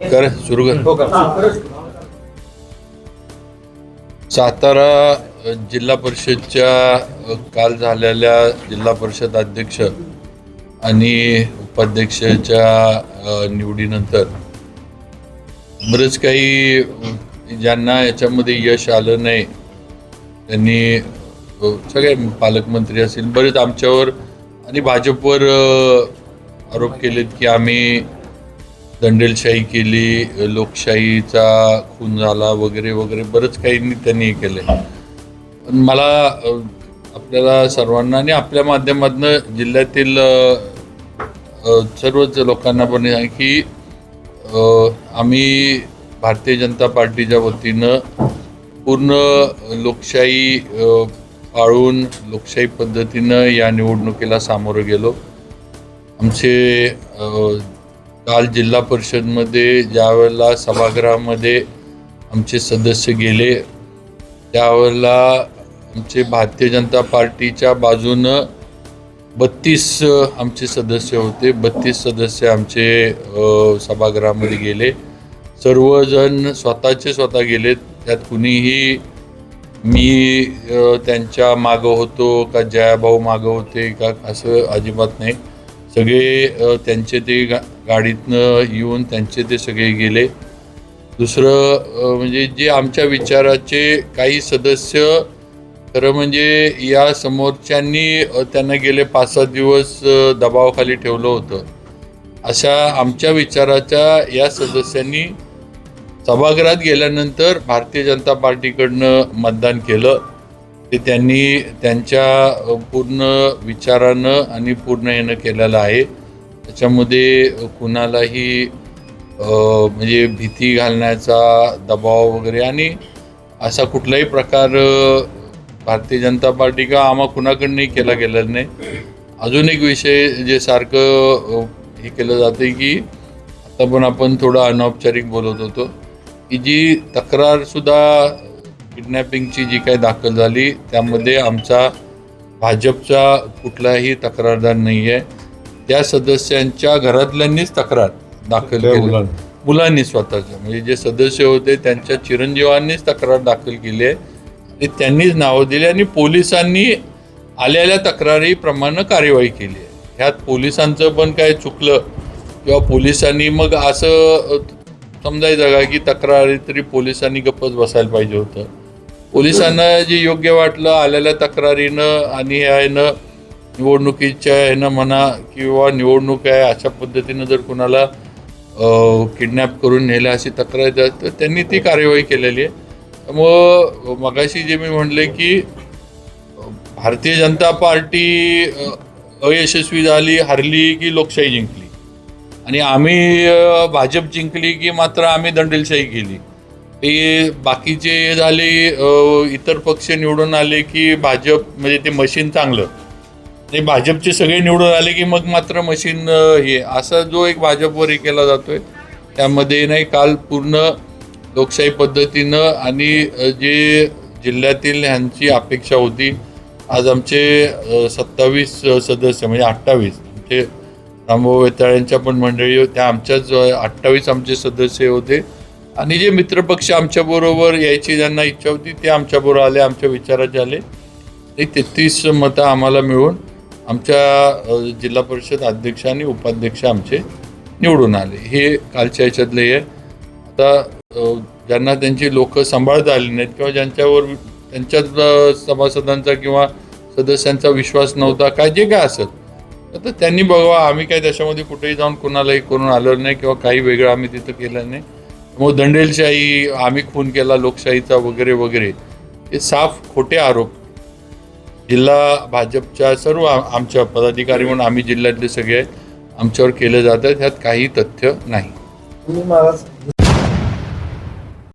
कर सुरू कर. सातारा जिल्हा परिषदच्या काल झालेल्या जिल्हा परिषद अध्यक्ष आणि उपाध्यक्षाच्या निवडीनंतर बरेच काही ज्यांना याच्यामध्ये यश आलं नाही त्यांनी सगळे पालकमंत्री असतील बरेच आमच्यावर आणि भाजपवर आरोप केलेत की आम्ही दंडेलशाही केली, लोकशाहीचा खून झाला वगैरे वगैरे बरंच काही त्यांनी केलं. पण मला आपल्याला सर्वांना आणि आपल्या माध्यमातून जिल्ह्यातील सर्वच लोकांना पण की आम्ही भारतीय जनता पार्टीच्या वतीनं पूर्ण लोकशाही पाळून लोकशाही पद्धतीनं या निवडणुकीला सामोरं गेलो. आमचे काल जिल्हा परिषदमध्ये ज्या वेळेला सभागृहामध्ये आमचे सदस्य गेले त्यावेळेला आमचे भारतीय जनता पार्टीच्या बाजूनं 32 आमचे सदस्य होते. 32 सदस्य आमचे सभागृहामध्ये गेले. सर्वजण स्वतः गेलेत. त्यात कुणीही मी त्यांच्या मागं होतो का जयाभाऊ मागं होते का असं अजिबात नाही. सगळे त्यांचे ते गाडीतनं येऊन त्यांचे ते सगळे गेले. दुसरं म्हणजे जे आमच्या विचाराचे काही सदस्य खरं म्हणजे या समोरच्यांनी त्यांना गेले 5-7 दिवस दबावाखाली ठेवलं होतं. अशा आमच्या विचाराच्या या सदस्यांनी सभागृहात गेल्यानंतर भारतीय जनता पार्टीकडनं मतदान केलं. ते त्यांनी त्यांच्या पूर्ण विचारानं आणि पूर्ण यानं केलेलं आहे. त्याच्यामध्ये कुणालाही म्हणजे भीती घालण्याचा दबाव वगैरे आणि असा कुठलाही प्रकार भारतीय जनता पार्टी का आम्हा कुणाकडनंही केला गेलेला नाही. अजून एक विषय जे सारखं हे केलं जातं की आता पण आपण थोडं अनौपचारिक बोलत होतो की जी तक्रारसुद्धा किडनॅपिंगची जी काही दाखल झाली त्यामध्ये आमचा भाजपचा कुठलाही तक्रारदार नाही आहे. त्या सदस्यांच्या घरातल्यांनीच तक्रार दाखल केली. मुलांनी स्वतःच्या म्हणजे जे सदस्य होते त्यांच्या चिरंजीवांनीच तक्रार दाखल केली आहे आणि त्यांनीच नावं दिली आणि पोलिसांनी आलेल्या तक्रारीप्रमाणे कार्यवाही केली आहे. ह्यात पोलिसांचं पण काय चुकलं किंवा पोलिसांनी मग असं समजायचं का की तक्रारी तरी पोलिसांनी गप्पच बसायला पाहिजे होतं. पोलिसांना जे योग्य वाटलं आलेल्या तक्रारीनं आणि ह्यानं निवडणुकीच्या ह्यानं म्हणा किंवा निवडणूक आहे अशा पद्धतीनं जर कुणाला किडनॅप करून नेलं अशी तक्रार तर त्यांनी ती कार्यवाही केलेली आहे. त्यामुळं मगाशी जे मी म्हणले की भारतीय जनता पार्टी अयशस्वी झाली, हरली की लोकशाही जिंकली आणि आम्ही भाजप जिंकली की मात्र आम्ही दंडेलशाही केली. ते बाकीचे झाले इतर पक्ष निवडून आले की भाजप म्हणजे ते मशीन चांगलं आणि भाजपचे सगळे निवडून आले की मग मात्र मशीन हे असा जो एक भाजपवर हे केला जातोय त्यामध्ये नाही. काल पूर्ण लोकशाही पद्धतीनं आणि जे जिल्ह्यातील ह्यांची अपेक्षा होती आज आमचे 27 सदस्य म्हणजे 28 ते रामभाऊ वेताळ्यांच्या पण मंडळी त्या आमच्याच 28 आमचे सदस्य होते आणि जे मित्रपक्ष आमच्याबरोबर यायची ज्यांना इच्छा होती ते आमच्याबरोबर आले, आमच्या विचाराचे आले. ते 33 मतं आम्हाला मिळून आमच्या जिल्हा परिषद अध्यक्ष आणि उपाध्यक्ष आमचे निवडून आले. हे कालच्या ह्याच्यातले आहे. आता ज्यांना त्यांची लोक सांभाळता आली नाहीत किंवा ज्यांच्यावर त्यांच्याच सभासदांचा किंवा सदस्यांचा विश्वास नव्हता काय जे काय असत तर त्यांनी बघावा. आम्ही काय त्याच्यामध्ये कुठेही जाऊन कोणालाही करून आलं नाही किंवा काही वेगळं आम्ही तिथं केलं नाही. मग दंडेलशाही आम्ही खून केला लोकशाहीचा वगैरे वगैरे हे साफ खोटे आरोप जिल्हा भाजपच्या सर्व आमच्या पदाधिकारी म्हणून आम्ही जिल्ह्यातले सगळे आमच्यावर केले जातात. ह्यात काही तथ्य नाही.